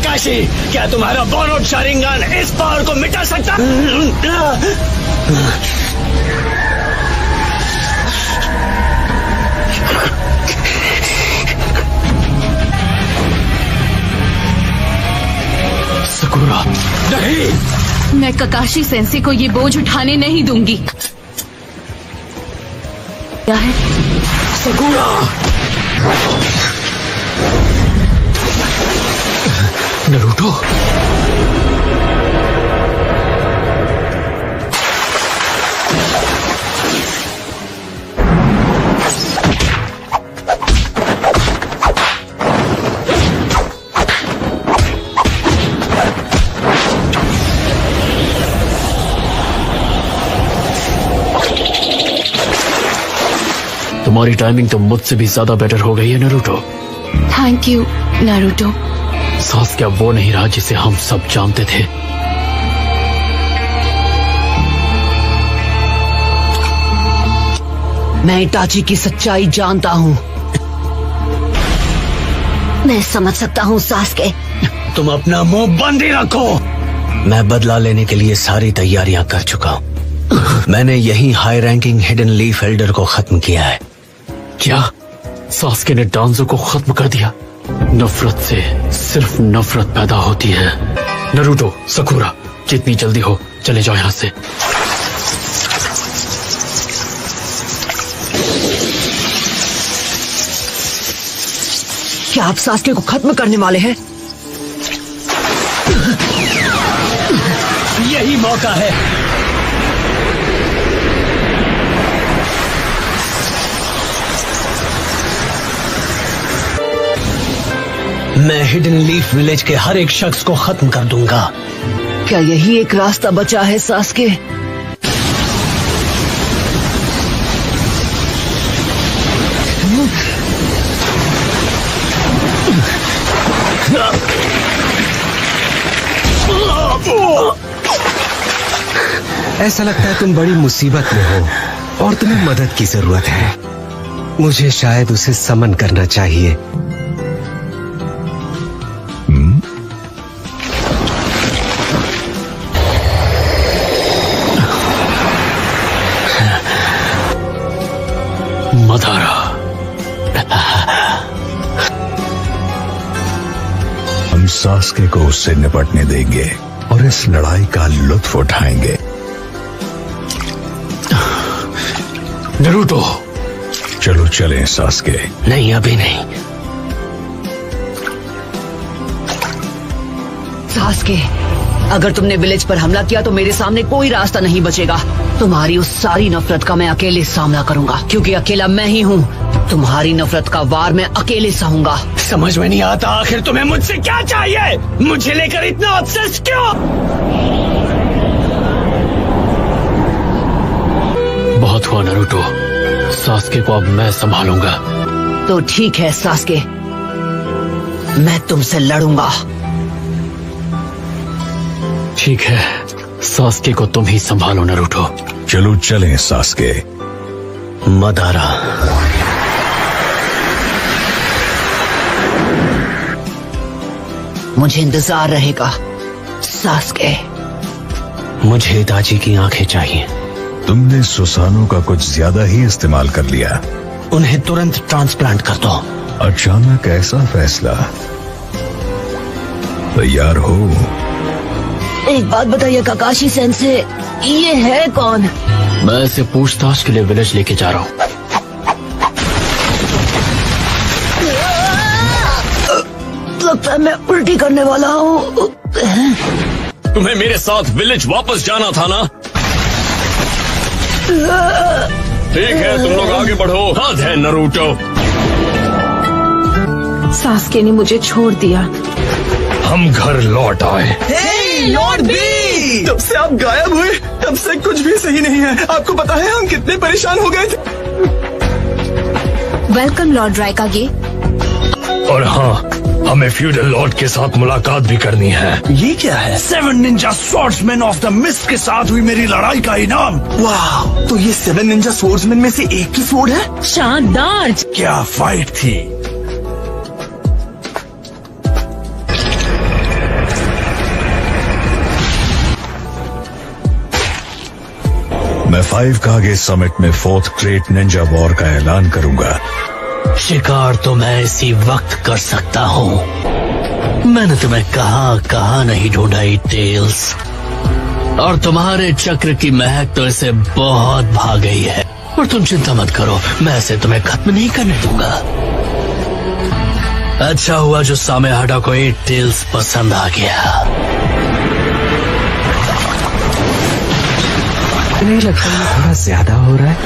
काकाशी, क्या तुम्हारा borrowed Sharingan इस पावर को मिटा सकता? सकुरा, नहीं, मैं काकाशी सेंसे को ये बोझ उठाने नहीं दूंगी। क्या है? सकुरा, नरूटो, तुम्हारी टाइमिंग तो मुझसे भी ज्यादा बेटर हो गई है Naruto. Thank you Naruto. Sasuke वो नहीं रहा जिसे हम सब जानते थे। मैं इटाची की सच्चाई जानता हूँ। मैं समझ सकता हूँ सास्के। तुम अपना मुंह बंद ही रखो। मैं बदला लेने के लिए सारी तैयारियां कर चुका हूँ। मैंने यही high ranking hidden leaf Elder को खत्म किया है। क्या सास्के ने डांजो को खत्म कर दिया? नफरत से सिर्फ नफरत पैदा होती है। नारुतो, सकुरा, जितनी जल्दी हो चले जाओ यहाँ से। क्या आप सास्के को खत्म करने वाले हैं? यही मौका है। मैं हिडन लीफ विलेज के हर एक शख्स को खत्म कर दूंगा। क्या यही एक रास्ता बचा है सास्के? ऐसा लगता है तुम बड़ी मुसीबत में हो और तुम्हें मदद की जरूरत है। मुझे शायद उसे समन करना चाहिए। मदारा, हम सास्के को उससे निपटने देंगे और इस लड़ाई का लुत्फ उठाएंगे। नारुतो, चलो चलें सास्के। नहीं, अभी नहीं। सास्के, अगर तुमने विलेज पर हमला किया तो मेरे सामने कोई रास्ता नहीं बचेगा। तुम्हारी उस सारी नफरत का मैं अकेले सामना करूंगा, क्योंकि अकेला मैं ही हूँ। तुम्हारी नफरत का वार मैं अकेले सहूंगा। समझ में नहीं आता आखिर तुम्हें मुझसे क्या चाहिए? मुझे लेकर इतना ऑब्सेस्ड क्यों? बहुत हुआ नारुतो, सास्के को अब मैं संभालूंगा। तो ठीक है सास्के, मैं तुमसे लड़ूंगा। ठीक है, सास्के को तुम ही संभालो नारुतो। चलो चलें सास्के। मदारा, मुझे इंतजार रहेगा सास्के। मुझे इताची की आंखें चाहिए। तुमने सुसानो का कुछ ज्यादा ही इस्तेमाल कर लिया। उन्हें तुरंत ट्रांसप्लांट कर दो। अचानक ऐसा फैसला? तैयार हो? एक बात बताइए काकाशी सेंसे, ये है कौन? मैं इसे पूछताछ के लिए विलेज लेके जा रहा हूँ। लगता है मैं उल्टी करने वाला हूँ। तुम्हें मेरे साथ विलेज वापस जाना था ना? ठीक है, तुम लोग आगे बढ़ो। हद है नारुतो। सास्के ने मुझे छोड़ दिया। हम घर लौट आए। लॉर्ड बी, जब से आप गायब हुए तब से कुछ भी सही नहीं है। आपको पता है हम कितने परेशान हो गए थे। Welcome lord Raikage. और हाँ, हमें फ्यूडल लॉर्ड के साथ मुलाकात भी करनी है। ये क्या है? 7 Ninja swordsman of the mist के साथ हुई मेरी लड़ाई का इनाम। वाह, तो ये 7 निंजा स्वॉर्ड्समैन में से एक की स्वॉर्ड है? शानदार। क्या फाइट थी। मैं 5 कागे समिट में 4th ग्रेट निंजा वॉर का ऐलान करूंगा। शिकार तो मैं इसी वक्त कर सकता हूँ। मैंने तुम्हें कहाँ नहीं ढूंढा टेल्स, और तुम्हारे चक्र की महक तो इसे बहुत भा गई है। और तुम चिंता मत करो, मैं इसे तुम्हें खत्म नहीं करने दूंगा। अच्छा हुआ जो सामेहाडा को टेल्स पसंद आ गया। नहीं लगता है थोड़ा ज्यादा हो रहा है?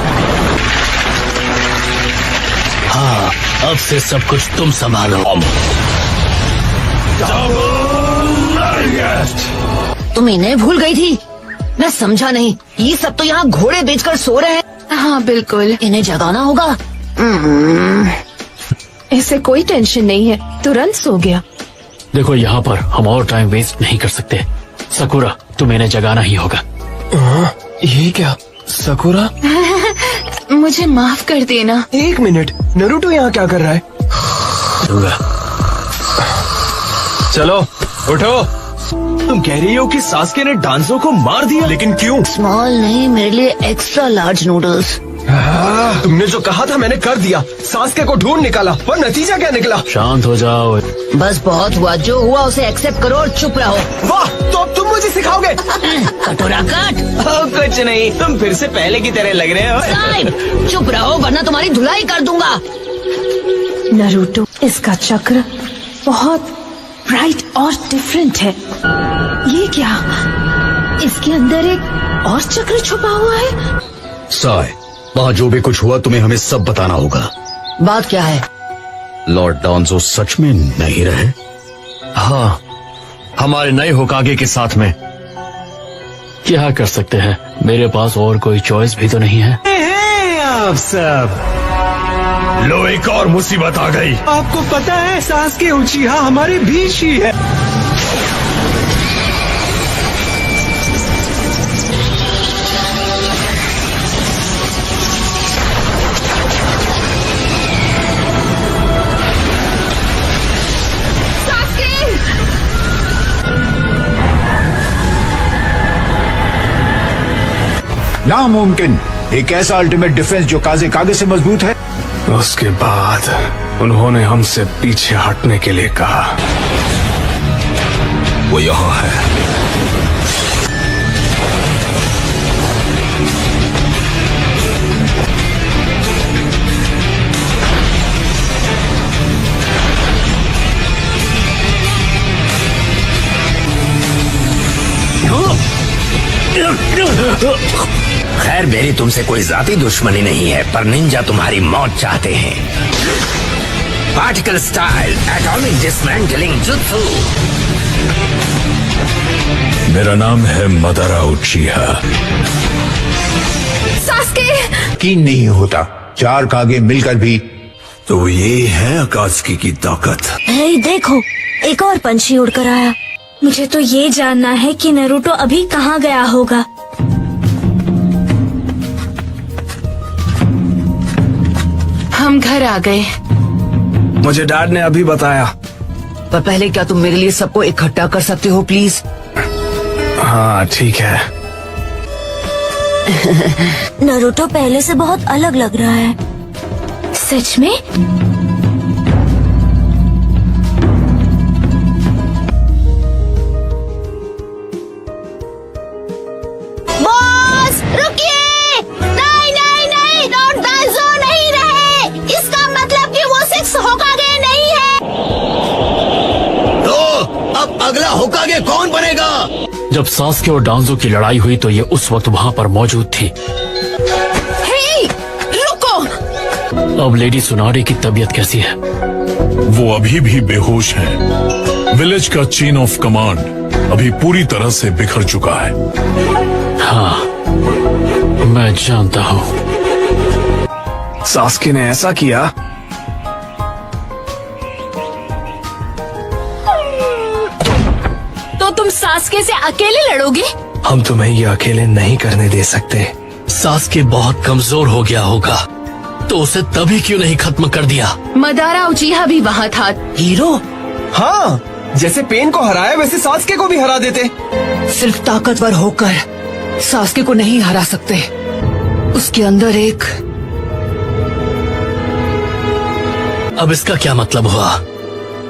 हाँ, अब से सब कुछ तुम संभालो। तुम इन्हें भूल गई थी? मैं समझा नहीं, ये सब तो यहाँ घोड़े बेचकर सो रहे हैं। हाँ बिल्कुल, इन्हें जगाना होगा। इसे कोई टेंशन नहीं है, तुरंत सो गया। देखो यहाँ पर हम और टाइम वेस्ट नहीं कर सकते। सकुरा, तुम्हें इन्हें जगाना ही होगा। ये क्या सकुरा? मुझे माफ कर देना। 1 मिनट, नरूटो यहाँ क्या कर रहा है? चलो उठो। तुम कह रही हो कि सास्के ने डांसो को मार दिया, लेकिन क्यों? स्मॉल नहीं, मेरे लिए एक्स्ट्रा लार्ज नूडल्स। तुमने जो कहा था मैंने कर दिया। सास्के को ढूंढ निकाला, पर नतीजा क्या निकला? शांत हो जाओ। बस बहुत हुआ, जो हुआ उसे एक्सेप्ट करो और चुप रहो। वाह, तो अब तुम मुझे सिखाओगे? कटोरा काट। कुछ नहीं, तुम फिर से पहले की तरह लग रहे हो। साहिब, चुप रहो वरना तुम्हारी धुलाई कर दूंगा। नारुतो, इसका चक्र बहुत ब्राइट और डिफरेंट है। ये क्या? इसके अंदर एक और चक्र छुपा हुआ है। साय, वहाँ जो भी कुछ हुआ तुम्हें हमें सब बताना होगा। बात क्या है? लॉर्ड डांजो सच में नहीं रहे? हाँ, हमारे नए होकागे के साथ में। क्या कर सकते हैं, मेरे पास और कोई चॉइस भी तो नहीं है। आप सब लो, एक और मुसीबत आ गई। आपको पता है सास्के उचिहा हमारे बीच ही है। नामुमकिन, एक ऐसा अल्टीमेट डिफेंस जो काजे कागे से मजबूत है। उसके बाद उन्होंने हमसे पीछे हटने के लिए कहा। वो यहाँ है। खैर, मेरी तुमसे कोई जाती दुश्मनी नहीं है, पर निंजा तुम्हारी मौत चाहते हैं। Particle style atomic dismantling jutsu. मेरा नाम है मदारा उचिहा। सास्के! यकीन नहीं होता, 4 कागे मिलकर भी। तो ये है अकात्सुकी की ताकत। हे देखो, एक और पंछी उड़कर आया। मुझे तो ये जानना है कि नारुतो अभी कहाँ गया होगा। हम घर आ गए। मुझे डैड ने अभी बताया। पर पहले क्या तुम मेरे लिए सबको इकट्ठा कर सकते हो प्लीज? हाँ ठीक है। नारुतो पहले से बहुत अलग लग रहा है। सच में? बॉस, रुकिए! नहीं नहीं नहीं, लॉर्ड डांजो नहीं रहे। इसका मतलब कि वो 6 होकागे नहीं है। तो अब अगला होकागे कौन बनेगा? जब सास्के और डांजो की लड़ाई हुई तो ये उस वक्त वहाँ पर मौजूद थी। हे, रुको! अब लेडी सुनाडे की तबीयत कैसी है? वो अभी भी बेहोश हैं। विलेज का चेन ऑफ कमांड अभी पूरी तरह से बिखर चुका है। हाँ, मैं जानता हूँ। सास्के ने ऐसा किया। तो तुम सास्के से अकेले लड़ोगे? हम तुम्हें ये अकेले नहीं करने दे सकते। सास्के बहुत कमजोर हो गया होगा, तो उसे तभी क्यों नहीं खत्म कर दिया? मदारा उचिहा भी वहाँ था। हीरो? हाँ, जैसे पेन को हराया वैसे सास्के को भी हरा देते। सिर्फ ताकतवर होकर सास्के को नहीं हरा सकते। उसके अंदर एक अब इसका क्या मतलब हुआ?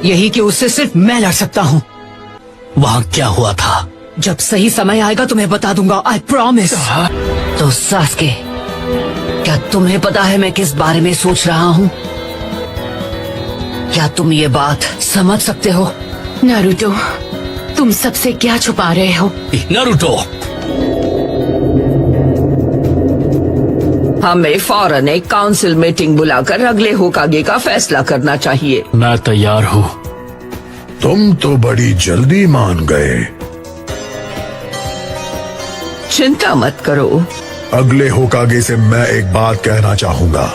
यही कि उससे सिर्फ मैं लड़ सकता हूँ। वहाँ क्या हुआ था? जब सही समय आएगा तुम्हें बता दूंगा, आई प्रॉमिस। तो सास्के, क्या तुम्हें पता है मैं किस बारे में सोच रहा हूँ? क्या तुम ये बात समझ सकते हो? नारुतो, तुम सबसे क्या छुपा रहे हो? नारुतो, हमें फौरन एक काउंसिल मीटिंग बुलाकर अगले होकागे का फैसला करना चाहिए। मैं तैयार हूँ। तुम तो बड़ी जल्दी मान गए। चिंता मत करो। अगले होकागे से मैं एक बात कहना चाहूंगा।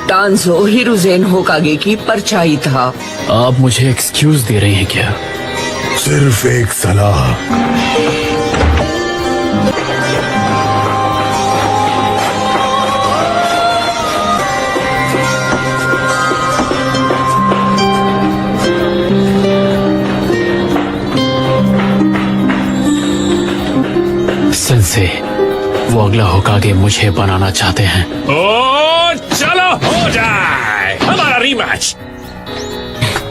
डांजो हिरुजेन होकागे की परछाई था। आप मुझे एक्सक्यूज दे रही हैं क्या? सिर्फ एक सलाह। सेंसे, वो अगला होकागे मुझे बनाना चाहते हैं। ओ चलो हो जाए हमारा रीमैच।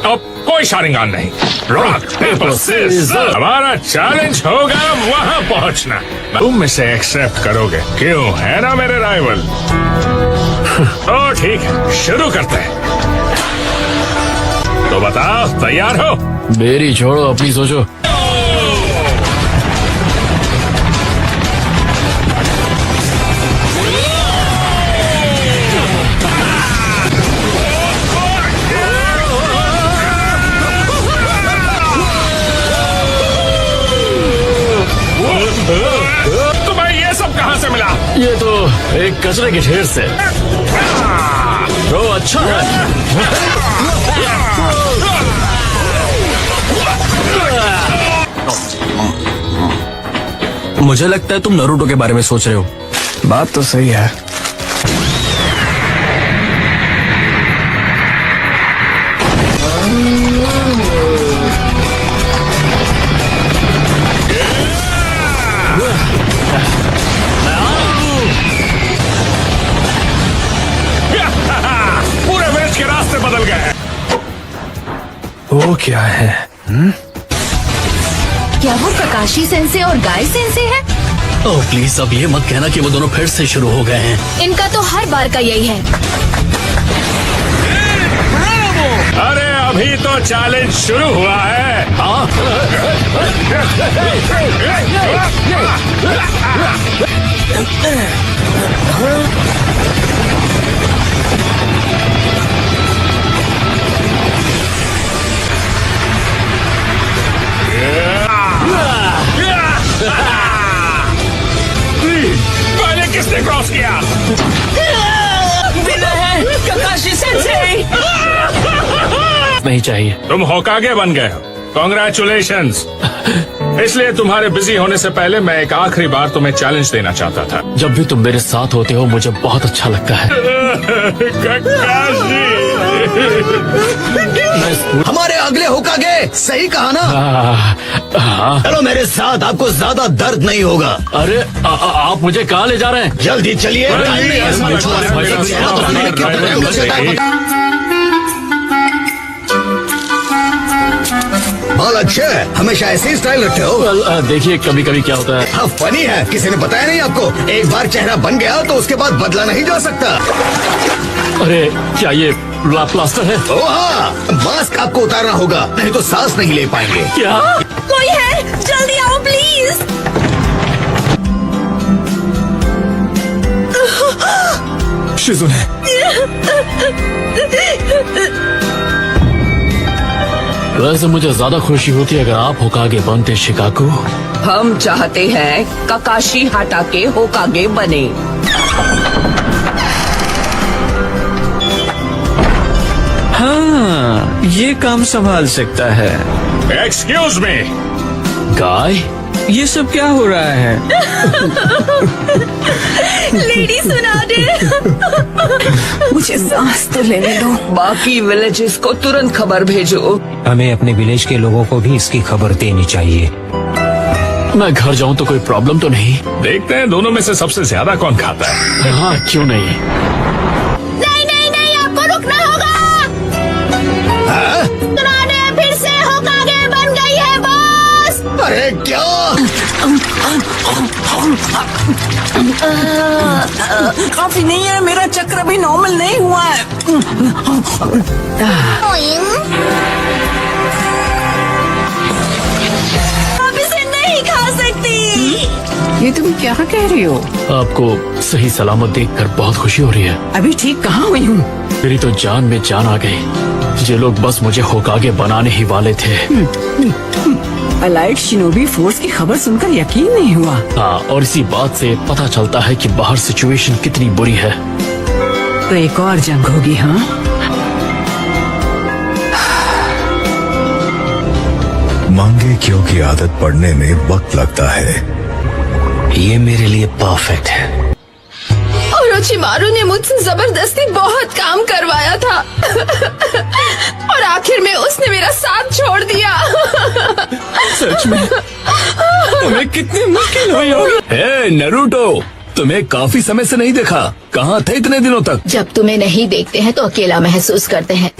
अब कोई शारिंगान नहीं। रॉक पेपर सीजर, हमारा चैलेंज होगा वहाँ पहुँचना। तुम इसे एक्सेप्ट करोगे, क्यों? है ना मेरे राइवल? तो ठीक है, शुरू करते हैं। तो बताओ, तैयार हो? मेरी छोड़ो, अपनी सोचो। तुम्हें ये सब कहाँ से मिला? ये तो एक कचरे के ढेर से। तो अच्छा है। मुझे लगता है तुम नारुतो के बारे में सोच रहे हो। बात तो सही है। पूरे वेज के रास्ते बदल गए। वो क्या है? क्या वो ककाशी सेंसे और गाय सेंसे है? ओह प्लीज, अब ये मत कहना कि वो दोनों फिर से शुरू हो गए हैं। इनका तो हर बार का यही है। अरे अभी तो चैलेंज शुरू हुआ है। पहले किसने क्रॉस किया? ककाशी सेंसे। नहीं चाहिए। तुम होकागे बन गए हो, कॉन्ग्रेचुलेशंस। इसलिए तुम्हारे बिजी होने से पहले मैं एक आखिरी बार तुम्हें चैलेंज देना चाहता था। जब भी तुम मेरे साथ होते हो मुझे बहुत अच्छा लगता है। ककाशी, हमारे अगले होकागे, सही कहा ना? हाँ। चलो मेरे साथ, आपको ज्यादा दर्द नहीं होगा। अरे आप मुझे कहाँ ले जा रहे हैं? जल्दी चलिए। टाइम नहीं है। बहुत अच्छे, हमेशा ऐसे ही स्टाइल रखते हो। देखिए कभी कभी क्या होता है। हाँ फनी है, किसी ने बताया नहीं आपको? एक बार चेहरा बन गया तो उसके बाद बदला नहीं जा सकता। अरे क्या ये प्लास्टर है? ओ हाँ, मास्क आपको उतारना होगा, नहीं तो सांस नहीं ले पाएंगे। क्या? कोई है? जल्दी आओ प्लीज। शिजुने, वैसे मुझे ज्यादा खुशी होती अगर आप होकागे बनते शिकाकू। हम चाहते हैं ककाशी हाटाके होकागे बने। हाँ ये काम संभाल सकता है। Excuse me. गाय, ये सब क्या हो रहा है? लेडी सुना दे। मुझे सांस तो लेने दो। बाकी विलेजेस को तुरंत खबर भेजो। हमें अपने विलेज के लोगों को भी इसकी खबर देनी चाहिए। मैं घर जाऊं तो कोई प्रॉब्लम तो नहीं? देखते हैं दोनों में से सबसे ज्यादा कौन खाता है। हाँ, क्यों नहीं। नहीं नहीं नहीं, आपको रुकना होगा। तुराने फिर से होकागे बन गई है बॉस। अरे क्या? काफी नहीं है, मेरा चक्र अभी नॉर्मल नहीं हुआ है। अब इसे नहीं खा सकती। ये तुम क्या कह रही हो? आपको सही सलामत देखकर बहुत खुशी हो रही है। अभी ठीक कहाँ हुई हूँ? मेरी तो जान में जान आ गई। ये लोग बस मुझे होकागे बनाने ही वाले थे। अलाइट शिनोबी फोर्स की खबर सुनकर यकीन नहीं हुआ। हाँ, और इसी बात से पता चलता है कि बाहर सिचुएशन कितनी बुरी है। तो एक और जंग होगी। हाँ, मांगे क्यों की आदत पड़ने में वक्त लगता है। ये मेरे लिए परफेक्ट है। ओरोचिमारू ने मुझसे जबरदस्ती बहुत काम करवाया था और आखिर में उसने मेरा साथ छोड़ दिया। सच में तुम्हें कितनी मुश्किल हुई होगी। हे नरूटो, तुम्हें काफी समय से नहीं देखा। कहाँ थे इतने दिनों तक? जब तुम्हें नहीं देखते हैं तो अकेला महसूस करते हैं।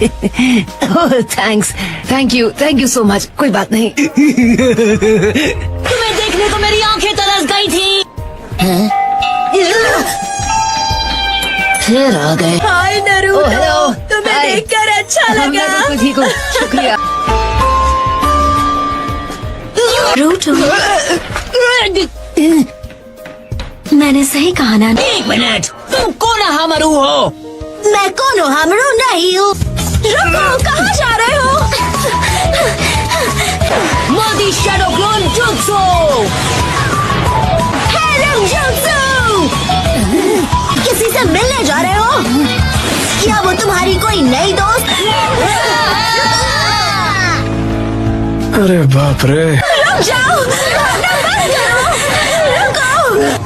Thanks, thank you so much. कोई बात नहीं। तुम्हें देखने को मेरी आंखें तरस गई थी। फिर आ गए। हाय नरूटो, हेलो। तुम्हें हाय। देखकर अच्छा लगा। मैं बिल्कुल ठीक हूँ, शुक्रिया। नरूटो, मैंने सही कहा ना? एक मिनट, तुम कोनोहामारू हो? मैं कोनोहामारू नहीं हूँ। रुको, कहाँ जा रहे हो? Modi shadow clone jutsu. Hello jutsu, किसी से मिलने जा रहे हो? क्या वो तुम्हारी कोई नई दोस्त? अरे बाप रे। रुक जाओ, भागना बंद करो। रुको।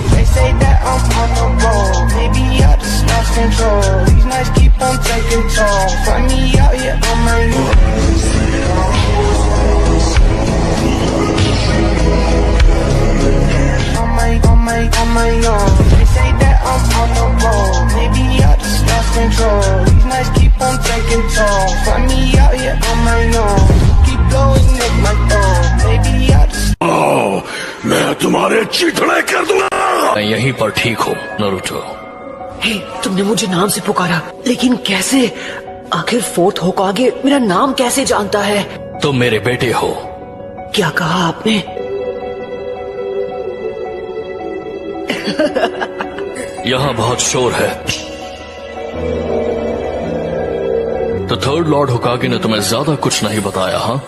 They say that I'm on the roll. Maybe I just lost control. These nights keep on taking toll. Find me out here on my own. On my own. They say that I'm on the roll. Maybe I just lost control. These nights keep on taking toll. Find me out here on my own. Keep blowing up my phone. Maybe I just. मैं तुम्हारे चिथड़े कर दूंगा। मैं यहीं पर ठीक हूँ नरूटो। हे, तुमने मुझे नाम से पुकारा, लेकिन कैसे? आखिर फोर्थ होकागे मेरा नाम कैसे जानता है? तुम मेरे बेटे हो। क्या कहा आपने? यहाँ बहुत शोर है। तो थर्ड लॉर्ड होकागे ने तुम्हें ज्यादा कुछ नहीं बताया? हाँ,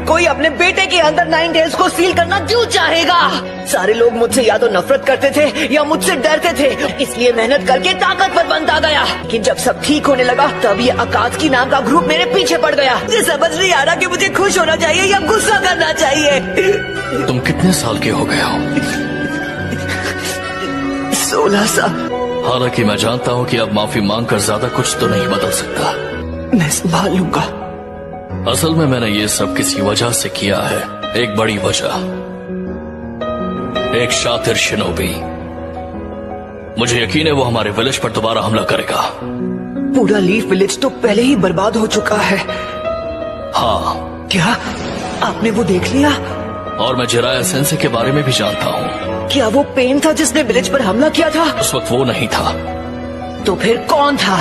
कोई अपने बेटे के अंदर 9 टेल्स को सील करना क्यों चाहेगा? सारे लोग मुझसे या तो नफरत करते थे या मुझसे डरते थे, इसलिए मेहनत करके ताकतवर बनता गया। लेकिन जब सब ठीक होने लगा तब ये अकात्सुकी नाम का ग्रुप मेरे पीछे पड़ गया। मुझे समझ नहीं आ रहा कि मुझे खुश होना चाहिए या गुस्सा करना चाहिए। तुम कितने साल के हो गए हो? 16 साल। हालांकि मैं जानता हूँ कि अब माफी मांगकर ज्यादा कुछ तो नहीं बदल सकता। मैं संभाल लूंगा। असल में मैंने ये सब किसी वजह से किया है। एक बड़ी वजह, एक शातिर शिनोबी। मुझे यकीन है वो हमारे विलेज पर दोबारा हमला करेगा। पूरा लीफ विलेज तो पहले ही बर्बाद हो चुका है। हाँ। क्या आपने वो देख लिया? और मैं जिराया सेंसे के बारे में भी जानता हूँ। क्या वो पेन था जिसने विलेज पर हमला किया था? उस वक्त वो नहीं था। तो फिर कौन था?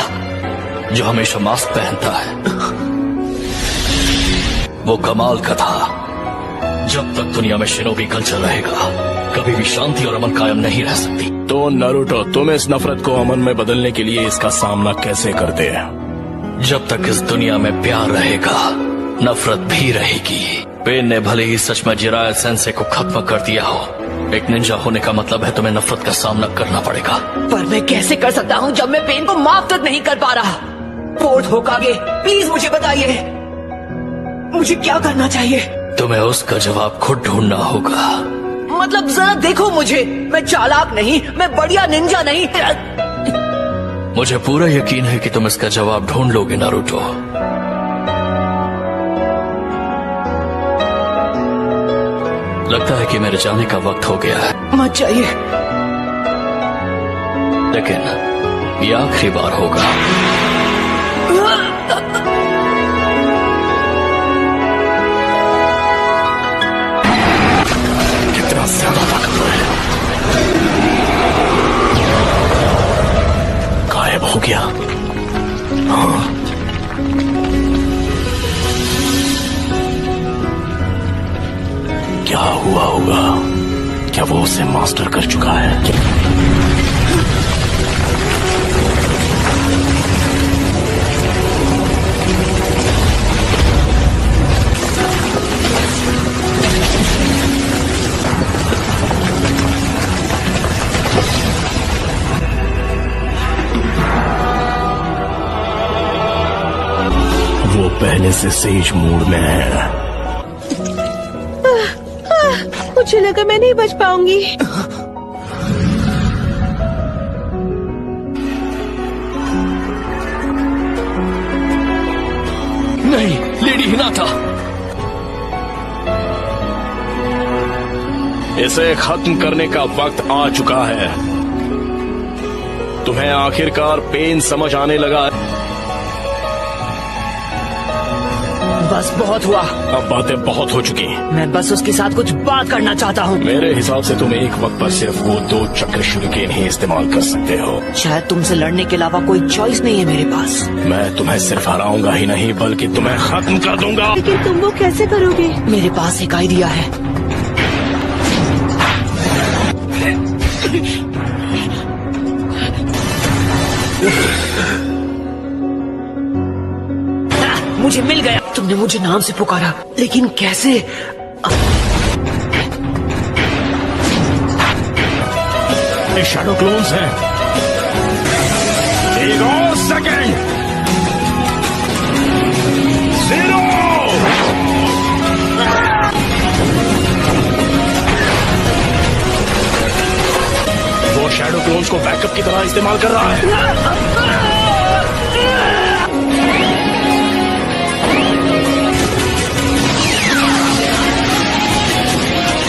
जो हमेशा मास्क पहनता है। वो कमाल का था। जब तक दुनिया में शिनोबी कल्चर रहेगा कभी भी शांति और अमन कायम नहीं रह सकती। तो नारुतो, तुम इस नफरत को अमन में बदलने के लिए इसका सामना कैसे करते हैं? जब तक इस दुनिया में प्यार रहेगा नफरत भी रहेगी। पेन ने भले ही सच में जिराया सेंसे को खत्म कर दिया हो, एक निंजा होने का मतलब है तुम्हें नफरत का सामना करना पड़ेगा। पर मैं कैसे कर सकता हूँ जब मैं पेन को माफ तक नहीं कर पा रहा? फोर्थ होकागे, प्लीज मुझे बताइए, मुझे क्या करना चाहिए? तुम्हें उसका जवाब खुद ढूंढना होगा। मतलब जरा देखो मुझे, मैं चालाक नहीं, मैं बढ़िया निंजा नहीं। मुझे पूरा यकीन है कि तुम इसका जवाब ढूंढ लोगे नारुतो। लगता है कि मेरे जाने का वक्त हो गया है, मत जाइए। लेकिन ये आखिरी बार होगा। कितना ज्यादा ताकतवर है। गायब हो गया। हाँ। क्या हुआ होगा? क्या वो उसे मास्टर कर चुका है? वो पहले से सेज मूड में है। मुझे लगा मैं नहीं बच पाऊंगी। नहीं, लेडी हिनाता। इसे खत्म करने का वक्त आ चुका है। तुम्हें आखिरकार पेन समझ आने लगा है। बस बहुत हुआ। अब बातें बहुत हो चुकी हैं। मैं बस उसके साथ कुछ बात करना चाहता हूँ। मेरे हिसाब से तुम एक वक्त पर सिर्फ वो 2 चक्र शूरिकेन ही इस्तेमाल कर सकते हो। शायद तुमसे लड़ने के अलावा कोई चॉइस नहीं है मेरे पास। मैं तुम्हें सिर्फ हराऊंगा ही नहीं बल्कि तुम्हें खत्म कर दूंगा। लेकिन तुम वो कैसे करोगे? मेरे पास एक आइडिया है। मुझे मिल गया। तुमने मुझे नाम से पुकारा, लेकिन कैसे? ये शैडो क्लोन्स हैं। एक और सेकेंड। 0। वो शैडो क्लोन्स को बैकअप की तरह इस्तेमाल कर रहा है।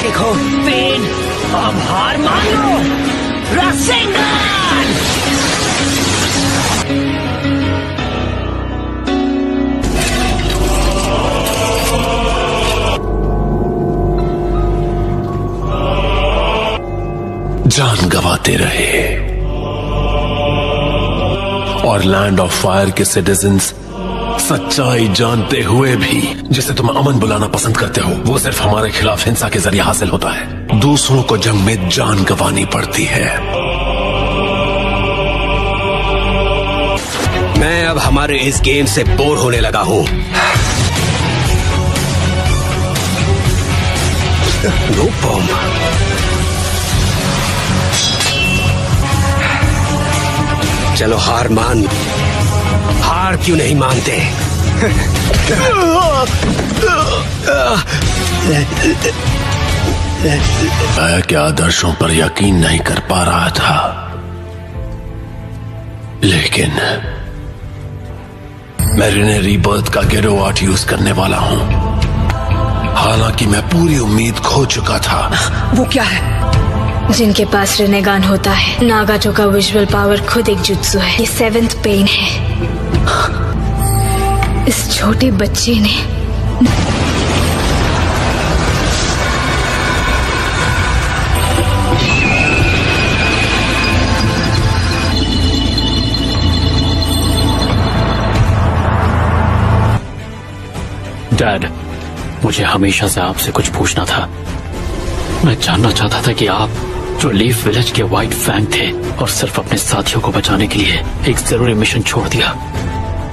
देखो पेन, अब हार मान लो। रासेंगान! जान गंवाते रहे और लैंड ऑफ फायर के सिटीजन्स सच्चाई जानते हुए भी जिसे तुम अमन बुलाना पसंद करते हो, वो सिर्फ हमारे खिलाफ हिंसा के जरिए हासिल होता है। दूसरों को जंग में जान गंवानी पड़ती है। मैं अब हमारे इस गेम से बोर होने लगा हूं। No bomb. चलो हार मान। हार क्यों नहीं मानते? मैं क्या आदर्शों पर यकीन नहीं कर पा रहा था, लेकिन मैं रिने रीबर्थ का गेरो आर्ट यूज करने वाला हूं। हालांकि मैं पूरी उम्मीद खो चुका था। वो क्या है? जिनके पास रिनेगान होता है, नागाटो का विजुअल पावर खुद एक जुत्सु है। ये 7th पेन है। इस छोटे बच्चे ने डैड, मुझे हमेशा से आपसे कुछ पूछना था। मैं जानना चाहता था कि आप जो लीफ विलेज के व्हाइट फैंग थे और सिर्फ अपने साथियों को बचाने के लिए एक जरूरी मिशन छोड़ दिया,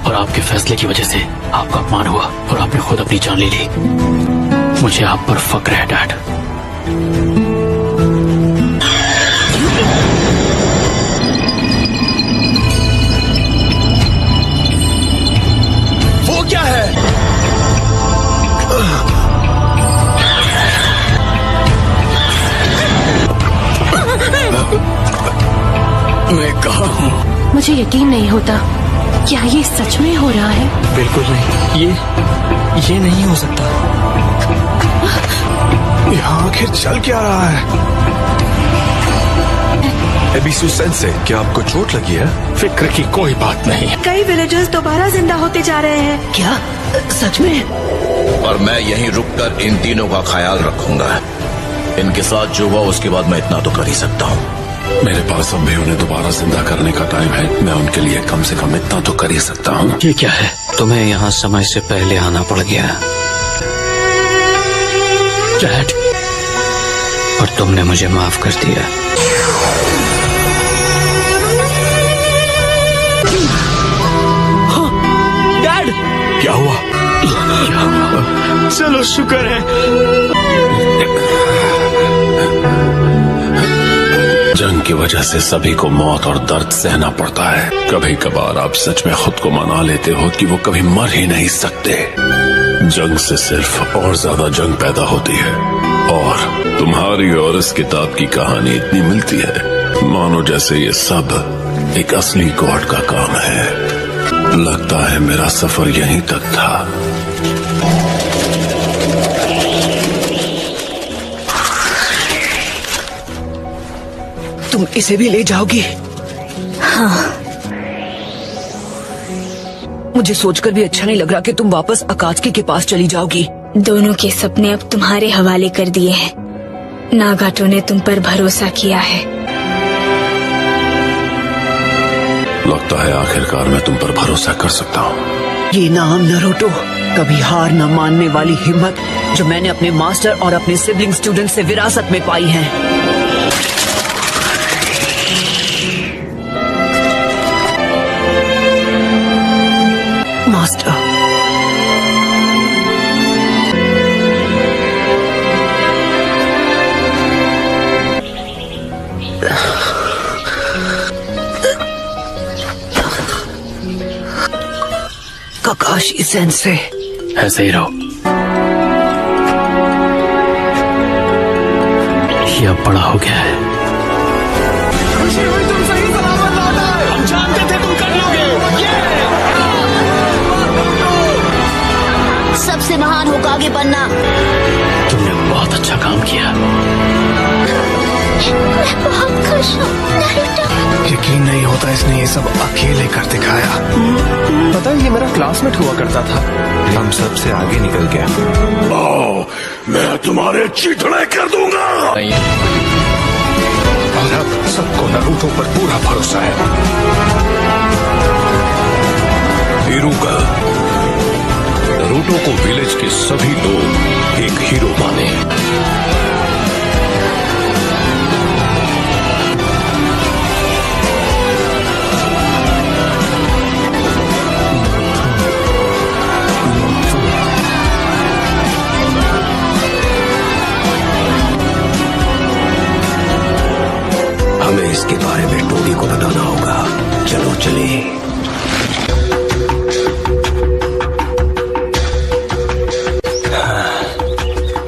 और आपके फैसले की वजह से आपका अपमान हुआ और आपने खुद अपनी जान ले ली। मुझे आप पर फक्र है डैड। वो क्या है? मैं कहाँ हूँ? मुझे यकीन नहीं होता। क्या ये सच में हो रहा है? बिल्कुल नहीं, ये नहीं हो सकता। यहाँ आखिर चल क्या रहा है? एबिसु सेंसे, क्या आपको चोट लगी है? फिक्र की कोई बात नहीं। कई विलेजर्स दोबारा जिंदा होते जा रहे हैं। क्या सच में? और मैं यहीं रुककर इन तीनों का ख्याल रखूंगा। इनके साथ जो हुआ उसके बाद मैं इतना तो कर ही सकता हूँ। मेरे पास अब भी उन्हें दोबारा जिंदा करने का टाइम है। मैं उनके लिए कम से कम इतना तो कर ही सकता हूँ। ये क्या है? तुम्हें यहाँ समय से पहले आना पड़ गया डैड, और तुमने मुझे माफ कर दिया। डैड, क्या हुआ? चलो शुक्र है। जंग की वजह से सभी को मौत और दर्द सहना पड़ता है। कभी कभार आप सच में खुद को मना लेते हो कि वो कभी मर ही नहीं सकते। जंग से सिर्फ और ज्यादा जंग पैदा होती है। और तुम्हारी और इस किताब की कहानी इतनी मिलती है मानो जैसे ये सब एक असली गॉड का काम है। लगता है मेरा सफर यहीं तक था। तुम इसे भी ले जाओगी? हाँ। मुझे सोचकर भी अच्छा नहीं लग रहा कि तुम वापस अकात्सुकी के पास चली जाओगी। दोनों के सपने अब तुम्हारे हवाले कर दिए हैं। नागाटो ने तुम पर भरोसा किया है। लगता है आखिरकार मैं तुम पर भरोसा कर सकता हूँ। ये नाम नारुतो, कभी हार न मानने वाली हिम्मत जो मैंने अपने मास्टर और अपने सिबलिंग स्टूडेंट से विरासत में पाई है। मास्टर, काकाशी सेंसे, ऐसे ही रहो। ये अब बड़ा हो गया है। खुशी हुई तुम सही सलामत लौट आए। हम जानते थे तुम कर लोगे। सबसे महान होकागे बनना। तुमने बहुत अच्छा काम किया। मैं बहुत खुश हूँ नारुतो। यकीन नहीं होता इसने ये सब अकेले कर दिखाया। पता है ये मेरा क्लासमेट हुआ करता था। हम सबसे आगे निकल गया। आओ, मैं तुम्हारे चीथड़े कर दूंगा। और अब सबको नारुतो पर पूरा भरोसा है। हिरुका, नारुतो को विलेज के सभी लोग एक हीरो माने। हमें इसके बारे में टोगी को बताना होगा। चलो चलिए।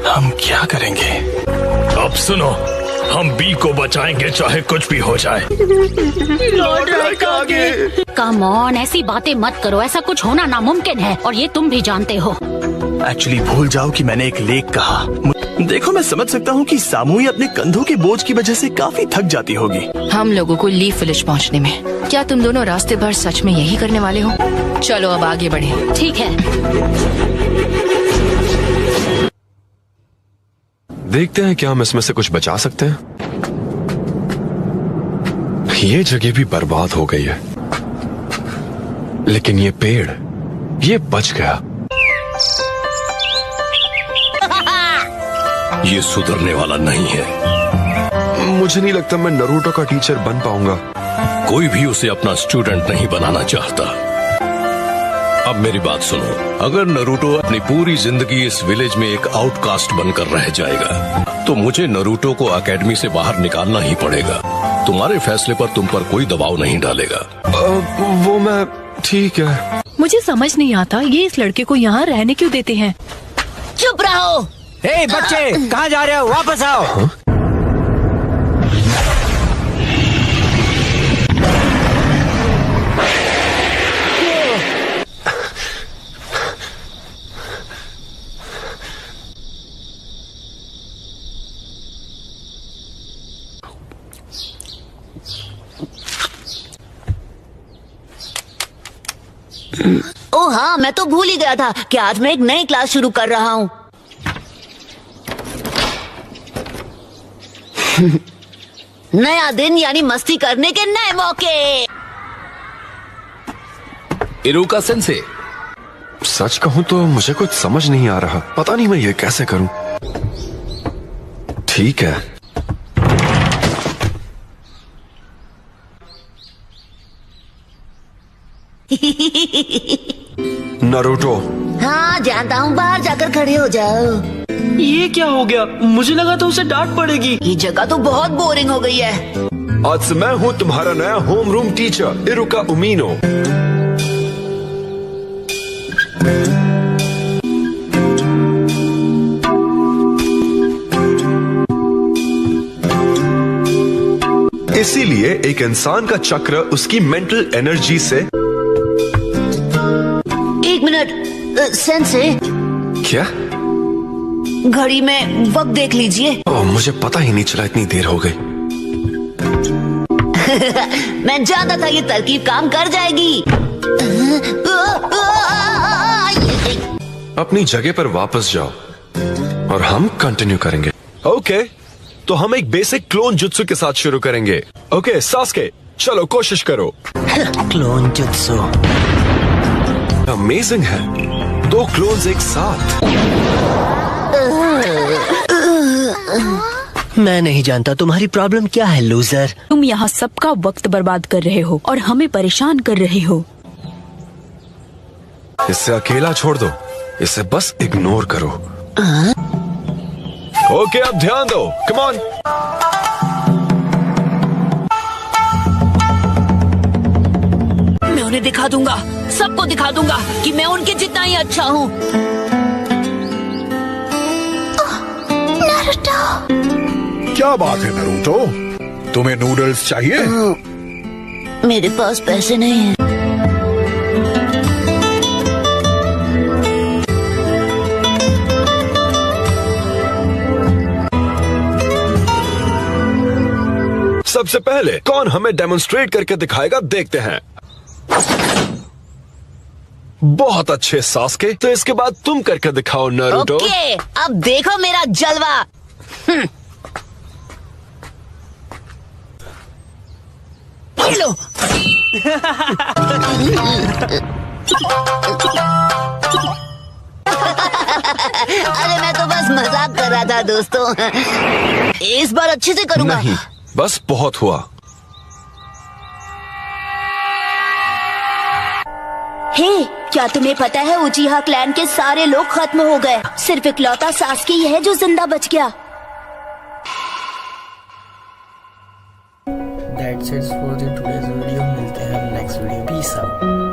हम क्या करेंगे? अब सुनो, हम बी को बचाएंगे चाहे कुछ भी हो जाए। कम ऑन, ऐसी बातें मत करो। ऐसा कुछ होना नामुमकिन है और ये तुम भी जानते हो। एक्चुअली भूल जाओ कि मैंने एक लेक कहा। देखो, मैं समझ सकता हूँ कि सामूही अपने कंधों के बोझ की वजह से काफी थक जाती होगी। हम लोगों को लीफ विलेज पहुँचने में। क्या तुम दोनों रास्ते भर सच में यही करने वाले हो? चलो अब आगे बढ़े। ठीक है। देखते हैं क्या हम इसमें से कुछ बचा सकते हैं। ये जगह भी बर्बाद हो गई है, लेकिन ये पेड़, ये बच गया। ये सुधरने वाला नहीं है। मुझे नहीं लगता मैं नारुतो का टीचर बन पाऊंगा। कोई भी उसे अपना स्टूडेंट नहीं बनाना चाहता। अब मेरी बात सुनो, अगर नारुतो अपनी पूरी जिंदगी इस विलेज में एक आउटकास्ट बनकर रह जाएगा तो मुझे नारुतो को एकेडमी से बाहर निकालना ही पड़ेगा। तुम्हारे फैसले पर तुम पर कोई दबाव नहीं डालेगा। वो मैं ठीक है। मुझे समझ नहीं आता ये इस लड़के को यहाँ रहने क्यों देते हैं। चुप रहो। ए बच्चे, कहाँ जा रहे हो? वापस आओ। हाँ? ओ हाँ, मैं तो भूल ही गया था कि आज मैं एक नई क्लास शुरू कर रहा हूँ। नया दिन यानी मस्ती करने के नए मौके। इरुका सेंसे, सच कहूं तो मुझे कुछ समझ नहीं आ रहा। पता नहीं मैं ये कैसे करूं। ठीक है। नरूटो। हाँ जानता हूँ, बाहर जाकर खड़े हो जाओ। ये क्या हो गया? मुझे लगा तो उसे डांट पड़ेगी। ये जगह तो बहुत बोरिंग हो गई है। आज से मैं हूँ तुम्हारा नया होम रूम टीचर इरुका उमीनो। इसीलिए एक इंसान का चक्र उसकी मेंटल एनर्जी से। एक मिनट सेंसे, क्या? घड़ी में वक्त देख लीजिए। मुझे पता ही नहीं चला, इतनी देर हो गई। मैं जानता था ये तरकीब काम कर जाएगी। अपनी जगह पर वापस जाओ और हम कंटिन्यू करेंगे। ओके, तो हम एक बेसिक क्लोन जुत्सु के साथ शुरू करेंगे। ओके सास्के, चलो कोशिश करो। क्लोन जुत्सु अमेजिंग है, 2 क्लोन्स एक साथ। मैं नहीं जानता तुम्हारी प्रॉब्लम क्या है लूजर। तुम यहाँ सबका वक्त बर्बाद कर रहे हो और हमें परेशान कर रहे हो। इसे अकेला छोड़ दो, इसे बस इग्नोर करो। ओके, अब ध्यान दो। Come on. मैं उन्हें दिखा दूंगा, सबको दिखा दूंगा कि मैं उनके जितना ही अच्छा हूँ। क्या बात है नरूटो, तुम्हें नूडल्स चाहिए? मेरे पास पैसे नहीं हैं। सबसे पहले कौन हमें डेमोन्स्ट्रेट करके दिखाएगा, देखते हैं। बहुत अच्छे सास्के, तो इसके बाद तुम करके दिखाओ नारुतो। ओके, अब देखो मेरा जलवा। लो। अरे मैं तो बस मजाक कर रहा था दोस्तों। इस बार अच्छे से करूंगा। नहीं, बस बहुत हुआ। हे, क्या तुम्हें पता है उचिहा क्लैन के सारे लोग खत्म हो गए, सिर्फ इकलौता सास्की ही है जो जिंदा बच गया। That's it for the today's video. मिलते हैं नेक्स्ट वीडियो। Peace out.